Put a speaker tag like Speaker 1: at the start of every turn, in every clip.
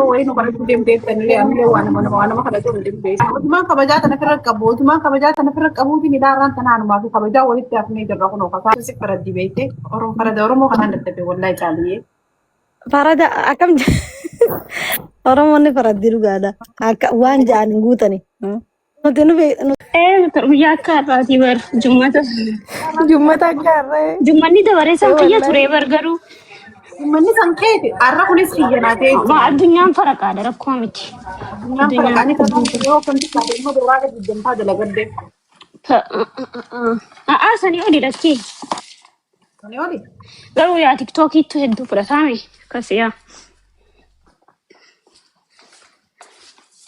Speaker 1: وين وبعدين بدهم تاني يعني وانا ما خليته بدهم بيس ما كبجات انا فرق ابوت ما كبجات انا فرق ابوتي نداران تنان ما في كبجا ولي تافني جربوا خاصه سكر دي بيتي اورو فرد اورو مو كان نتبي والله تعالي
Speaker 2: Farada akam Oromoon ni faraddiru gaadha. Akka waan ja'an hin guutani. Nuti nu
Speaker 3: guyyaa akka har'aati bar jummata
Speaker 2: jummata gaarree.
Speaker 3: jummanni dabaree san kiyya ture
Speaker 2: Wallahi.
Speaker 3: bar garuu
Speaker 1: manni sankeeti arra kunis xiyyanatee
Speaker 3: addunyaan faraqaadha rakkoo miti
Speaker 1: addunyaan
Speaker 3: addunyaan
Speaker 1: faraqaanii kan yoo kan taate immoo dooraa gadi jamtaa dalagadde
Speaker 3: sanii oli lakkii
Speaker 1: ani oli
Speaker 3: garuu yaa tiktookiitu hedduu fudhatame akkasiyaa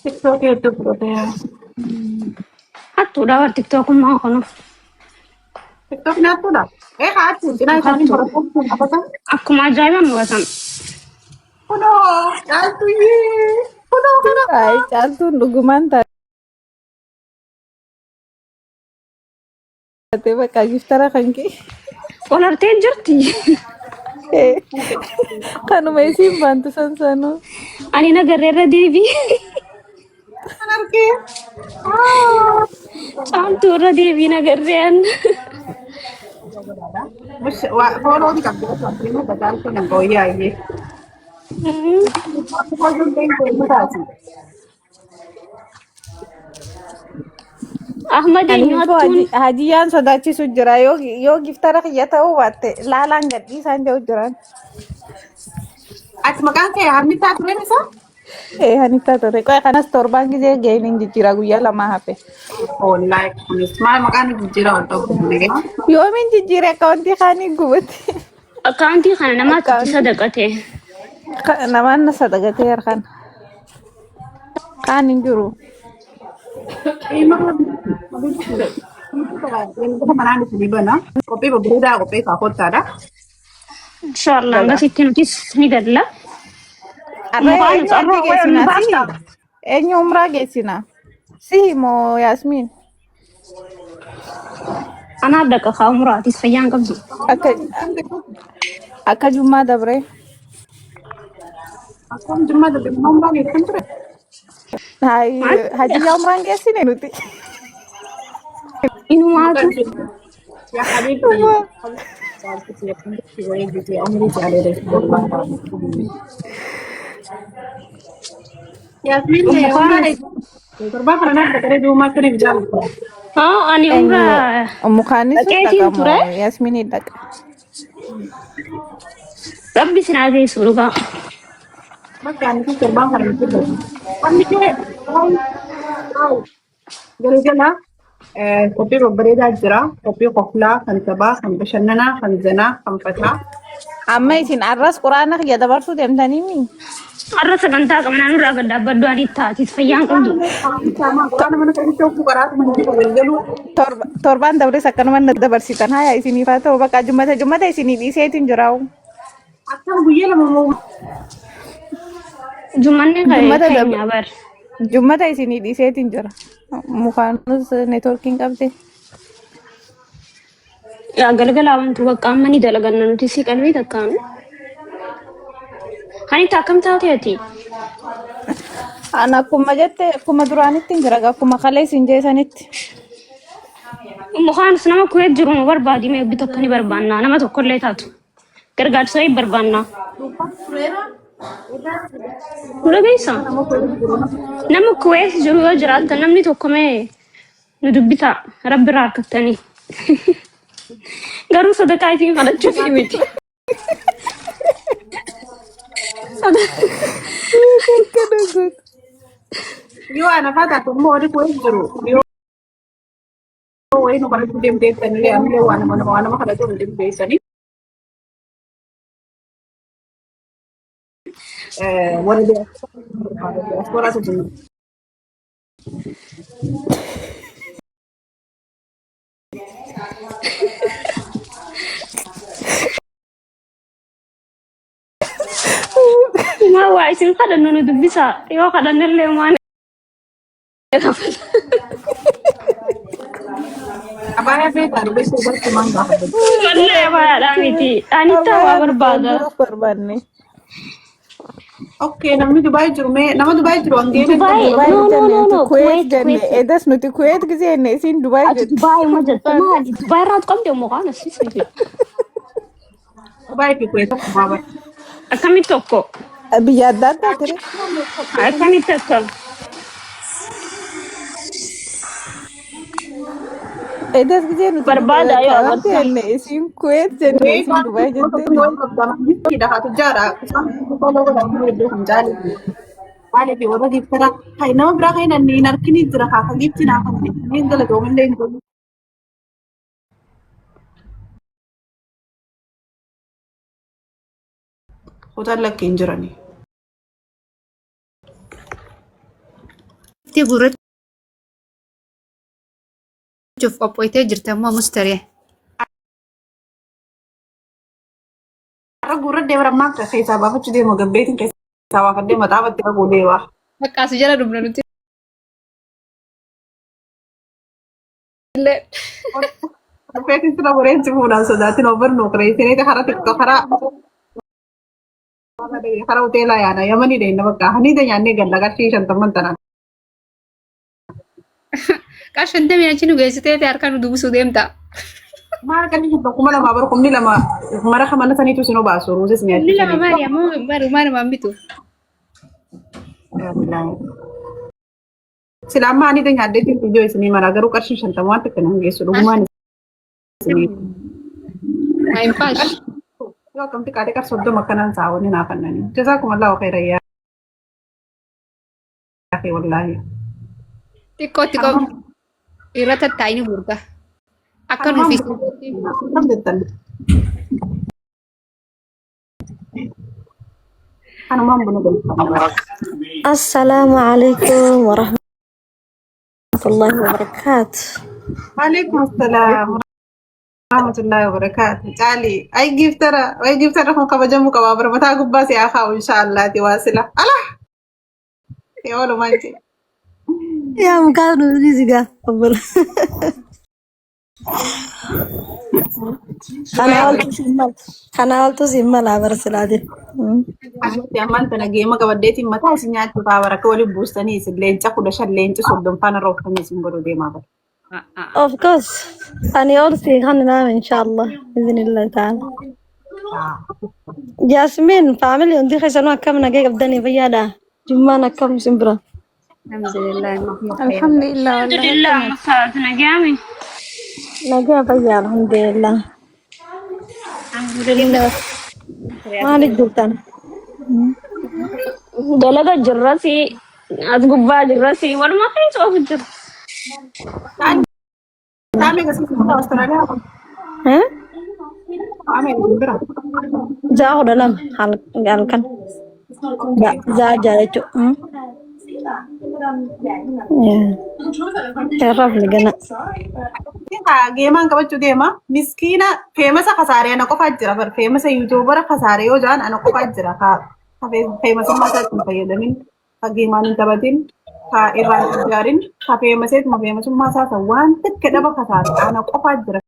Speaker 1: tiktok hedduu fudhateera
Speaker 3: hattuudha bar tiktookummaa kunuuf
Speaker 1: tiktok naattuudha haattuu cinaa isaanii fudhatuun afatan
Speaker 3: akkuma ajaa'iban hubatan
Speaker 1: kunoo caaltuyyee kunoo kana
Speaker 2: Ay caaltuun dhugumaan taatee bakka giftara kan kee.
Speaker 3: ol artee jirti
Speaker 2: Kanuma isiin baantu sansanuu.
Speaker 3: ani nagarreerra deebii
Speaker 1: kan argee
Speaker 3: caaltuu irra deebii nagarreen
Speaker 1: مش فولو دي كان بيطلع فيلم بدل كنا نقويا ايه
Speaker 3: ahmad
Speaker 2: Ani
Speaker 3: eenyuattuun
Speaker 2: immoo hadiyyaan sodaachisu jira yoo giftara kiyya ta'uu baatte laalaan gadhiisaan jiru jiran.
Speaker 1: ati maqaan kee hammitaa tureen isaa
Speaker 2: Haniftaa ture. Qoya kanas torbaan gisee ga'een hin jijjiira guyyaa lama hafe.
Speaker 1: wallahi kunis maal maqaan jijjiira ol ta'u
Speaker 2: Yoomiin jijjiire akkaawuntii kaanii gubate.
Speaker 3: akkaawuntii kana namaatti sadaqate
Speaker 2: Namaan na sadaqatee harkaan. Kaan hin jiru.
Speaker 1: manaan isin bana qophii babbareedaa qophii kaafottaadha
Speaker 3: inshallah angasitti nutis ni galla
Speaker 2: Arree eenyu geessina si? Eenyu umraa geessina? Si moo Yaasmiin?
Speaker 3: anaa dhaqa kaa'umuraatis fayyaan qabdu
Speaker 2: Akka Jummaa dabree.
Speaker 1: akkam jimmaa dabalamaa umraa beekan ture
Speaker 2: Hajiyyaa umraan geessine nuti.
Speaker 3: inumaatu
Speaker 1: yaa habiibti Yasmin torba kana na da kare duma kare bijal
Speaker 3: ani umraa
Speaker 2: Mukaanis
Speaker 3: Dhaqeetiin
Speaker 2: dhaqa
Speaker 3: ture?
Speaker 2: moo Yaasmiin dhaqa.
Speaker 3: rabbi sinaa geessu dhugaa
Speaker 1: bakka ani torba kana ni Wanni kee galgala kophii babbareedaa jira kophii qoflaa kan taphaa kan bashannanaa kan zanaa kan fataa
Speaker 2: Amma isin arras quraana kiyya dabarsuu deemtanii mi?
Speaker 3: har'a sagantaa qabnaan irraa gad dhaabbaddu ani taatis fayyaan qabdu
Speaker 1: Quraana mana kan tokko qaraatu mana galgalu
Speaker 2: Torbaan dabres akkanuma na dabarsitan haya isiniif haa ta'u bakka jummata isinii dhiiseetiin jiraa'u.
Speaker 1: akka guyyaa lama moo
Speaker 3: jummanni
Speaker 2: Jummata
Speaker 3: keenya bar
Speaker 2: Jummata isinii dhiiseetiin jira. Mukaanus neetworkiin qabde.
Speaker 3: galgala wantu bakka amma ni dalaganna nuti si qalbii takkaanu ani akkam taateeti
Speaker 2: An akkuma jette akkuma duraanitti hin jira akkuma kalee isin jeesanitti.
Speaker 3: mukaan nama kuwet jiru nu barbaadi mee bita akka ni barbaanna nama tokkollee taatu gargaarsa wayii barbaanna nu dhageessa nama kuwet jiru yoo jiraata namni tokko mee nu dubbita rabbi irraa harkattanii garuu sadaqaa isin kadhachuuf miti
Speaker 1: yoo ana fata to mo ri ko jiru yoo wayno kan dem de tan le am le wana ma kada to dem be sani wala de asbora to jinu
Speaker 3: ma waa isin kadhannu nu dubbisa yoo kadhannellee maan
Speaker 1: abaya be taru be so barka manga
Speaker 3: wallee baadhaa miti ani ta'aa barbaada
Speaker 2: Barbaanne.
Speaker 1: اوكي نمني دبي جرمي نما دبي جرو انجيل
Speaker 3: دبي
Speaker 4: دبي
Speaker 3: نو نو
Speaker 4: جنة
Speaker 3: نو
Speaker 4: انت
Speaker 3: نو
Speaker 4: كويت
Speaker 3: كويت
Speaker 4: جنة
Speaker 3: كويت
Speaker 4: ايه ده نتي كويت جنة اسين دبي
Speaker 3: أتو
Speaker 4: جنة
Speaker 3: دبي ما جت ما دبي رات قمت يوم مقانا سيسنتي
Speaker 1: دبي في كويت ما بس
Speaker 3: أكمل توكو
Speaker 4: بيادات ترى
Speaker 3: أكمل توكو
Speaker 4: ايه ده جنة نتي
Speaker 3: برباد
Speaker 4: دبي
Speaker 3: أيوة
Speaker 4: كلام
Speaker 3: برباد
Speaker 4: جنة اسين كويت جنة
Speaker 1: كويت
Speaker 4: اسين دبي
Speaker 1: ما
Speaker 4: جنة
Speaker 1: تقول ولا بدنا كده هتجارة كل ولا يدوهم جالي قال في وضع ترى هاي نما برا هاي نني نركني ترى خليتي ناخذ مين قال دوم اللي نقول خذ لك انجرني
Speaker 5: Tii gurrachuuf qophoytee jirti ammoo mustariya.
Speaker 1: رجو رد يبرم ما كيسا بافش دي مجبيتين كيسا وافدي متعبت تقول دي واحد
Speaker 5: Bakka as jala dhumna nuti illee.
Speaker 1: فاتن ترى ورين تقول صداتين اوبر نوكري تاني تخرا تكفرا خرا وتيلا يعني يمني دي نبقى هني ده يعني قال لك شيء تمن ترى
Speaker 5: Qarshan damee achi nu geessitee harkaan nu dubbisuu deemta.
Speaker 1: ما كان يجي بقوم لما بركم ني لما مرة خمسة سنين تسنو باسو روزس
Speaker 5: Inni
Speaker 1: ميات
Speaker 5: lama
Speaker 1: سنين
Speaker 5: maali ammoo maali maan bitu.
Speaker 1: سلام ما أني تاني عديت في جو سنين مرة قالوا كرشين شنطة تكلم جيسو لقمان سنين
Speaker 5: Maa hin faash.
Speaker 1: يو كم تكادي كر صدق مكان ساوني نافناني جزاكم الله خير يا أخي والله
Speaker 5: Xiqqoo irra tattaa'ini gurga. Akka
Speaker 1: أنا
Speaker 5: nuuf
Speaker 1: ما بدي أنا ما بنقول
Speaker 2: السلام عليكم ورحمة الله وبركاته.
Speaker 1: عليكم السلام ورحمة الله وبركاته تعالي أي جيف ترى هم كبا جمو كبا برمتا قباس يا أخاو إن شاء الله تواصلة ألا يا ولو ما يجي
Speaker 2: يا مكان رزقة قبل خنالتو سيمال عبر سلادي.
Speaker 1: أحمد أمان تناجي ما قبضتي ما تحس إني أتبع ورك ولي بوستاني سلين تأخذ شلين تصدم فانا روح تاني سنقولوا دي ما بس
Speaker 2: Of course. أنا أرسي خلنا إن شاء الله بإذن الله تعالى. جاسمين فاميلي عندي خيسانو كم نجيب بدني بيادا جمانا كم سمبرا.
Speaker 5: Alhamdulillah.
Speaker 4: الحمد لله
Speaker 3: الحمد
Speaker 4: والله
Speaker 3: لله
Speaker 4: تمام
Speaker 3: مساعدنا جامي
Speaker 2: نجيب بيادا الحمد لله.
Speaker 3: الحمد لله
Speaker 2: ما نقدر.
Speaker 3: دلقة جراسي أتقبى جراسي ولا ما خيط أفجر
Speaker 1: تعمل قصص من أستراليا
Speaker 2: ها؟
Speaker 1: عامل جنبرا
Speaker 2: Jauh dalam hal kan za jare ya raf ni gana
Speaker 1: geemaan qabachuu deema miskiina feemasa kasaaree ana qofaa jira bar feemasa yuutuubara kasaaree yoo jaan ana qofaa jira feemasummaa isaatti hin fayyadamin ka geemaan hin taphatin ka irraan hin ijaarin ka feemaseetuma feemasummaa isaa san waan xiqqe dhaba kasaare ana qofaa jira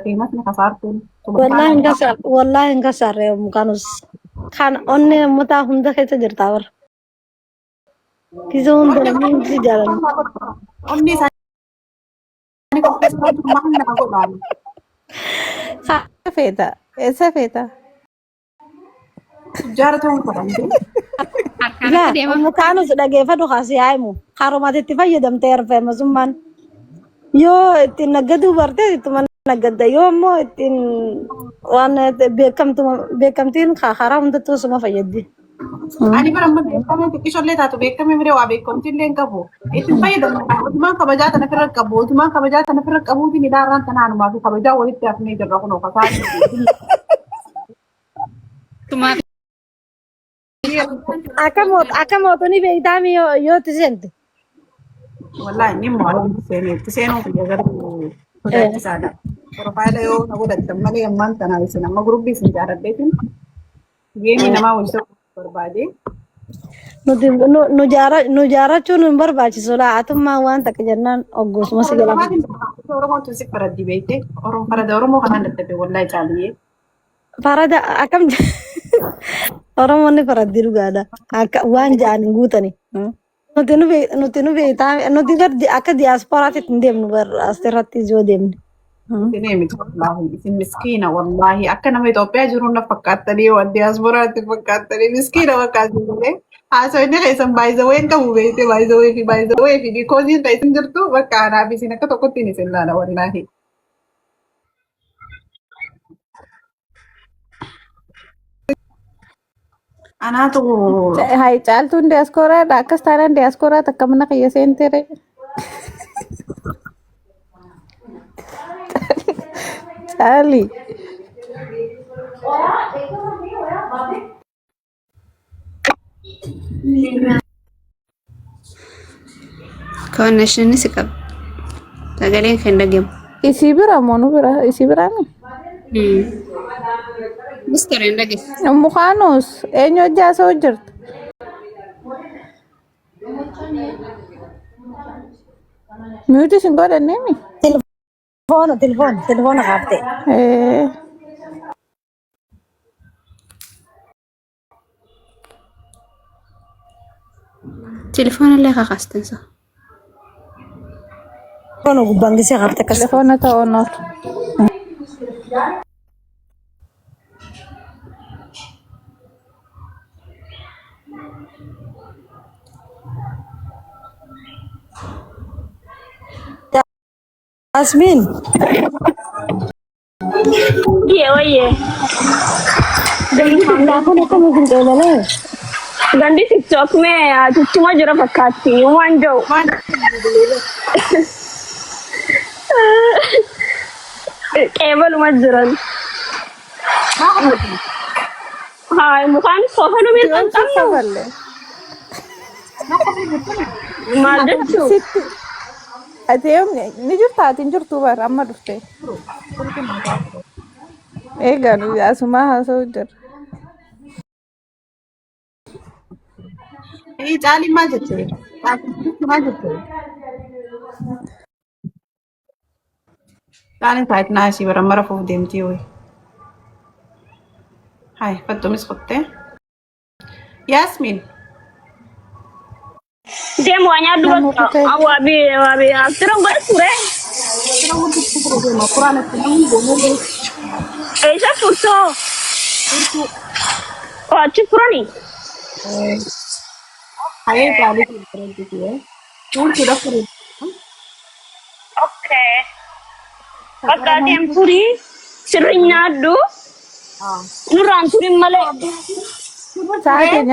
Speaker 1: feemasni kasaartuun
Speaker 2: wallahi enggak ya mukanus kan onne mata hunda kaita jirta bar kiso hunda min si jalan
Speaker 1: onni isaanii qopheessuu maal nama godhaan
Speaker 4: سفيدة ايه سفيدة
Speaker 1: jaara ta'uu qabante
Speaker 2: la mukanus dhaggeeffadhu kaasii haimu harumati itti fayyadamte erfee masummaan yoo ittiin naggaduu barte ittuma naggadda yoo immoo ittiin waan beekamtiin karaa hundattuu suma fayyaddi.
Speaker 1: ani bara amma beekame xiqqishollee taatu beekame miree waa beekamtillee hin qabu ittiin fayyadamu otumaan kabajaa tana ofirra qabu otumaan kabajaa tana ofirra qabuutiin ilaarraan tanaanumaa fi kabajaa walitti hafnee jirra kunoo kasaa
Speaker 5: Tumaa
Speaker 2: Akka mootonni beektaami yoo tisente.
Speaker 1: wallahi inni immoo itti seenuu biyya garuu sodaachisaadha. Profaayila yoo na godhattan malee ammaan tanaa isin amma gurubbii isin jaaladheetin geemii namaa wal ta'uu barbaade.
Speaker 2: Nu jaarachuun hin barbaachisu laatummaa waan takka jennaan oggosuma si gala.
Speaker 1: Oromootu si faraddi beekte Oromoo farada Oromoo kanaan dadhabe wallahi caaliyyee.
Speaker 2: Farada akam Oromoon ni faraddi dhugaadha. Akka waan ja'an hin guutani. Nuti nu beektaa nuti akka diyaasporaatitti hin deemnu asirratti yoo deemne.
Speaker 1: Isin wallahi isin miskiina wallahi akka nama Itoophiyaa jiru na fakkaattanii waan diyaasporaatti fakkaattanii miskiina fakkaatanii haasawni keessan baay'isawee hin qabu beekte baay'isawee fi bikoosiin isin jirtu bakka anaaf isin akka tokkotti hin isin laala wallahi. Anaatu
Speaker 4: Hai caaltuun diyaasporaadha. Akkas taanaan diyaasporaa takka mana kiyya seentere. Caali.
Speaker 5: Kawanashani si qaba. Sagaleen kan dhagamu.
Speaker 4: Isii bira moo nu bira? Isii biraani?
Speaker 5: Mustara hin dhagamu.
Speaker 4: Mukaanus eenyu hojjaasa hojjerta? Miyuuti isin godhanneemi?
Speaker 2: Telefoona kaaftee.
Speaker 5: Telefoona illee kakaastansa.
Speaker 2: Telefoona gubbaan gisee kaaftee akkas.
Speaker 4: Telefoona ta'uu noor.
Speaker 2: Asmin.
Speaker 3: Oye. Gandi TikTok में चुच्चुमा जरा पकाती हूँ वांडो केवल मत जरन हाँ मुकान सोफा नो में
Speaker 4: Yoon
Speaker 3: तंग
Speaker 4: sassa balle.
Speaker 3: मादर चु
Speaker 4: Ati yoomne ni jirta ati hin jirtu bara amma dhufte. Eegaa nu asumaa haasa'u jira.
Speaker 1: Caalii maal jettee? Maal jettee? Caalii taa'it naasii bara mara fuuf deemtii wayi. Hai, fattumis qottee. Yasmin.
Speaker 3: dem wanya dua awabi terus gue sure esa foto oh cipro nih
Speaker 1: Hai, caalii jettee ya. Tuun sudah kering.
Speaker 3: oke pakai tempuri sering nyadu nuran turin malah
Speaker 4: Sa'aatii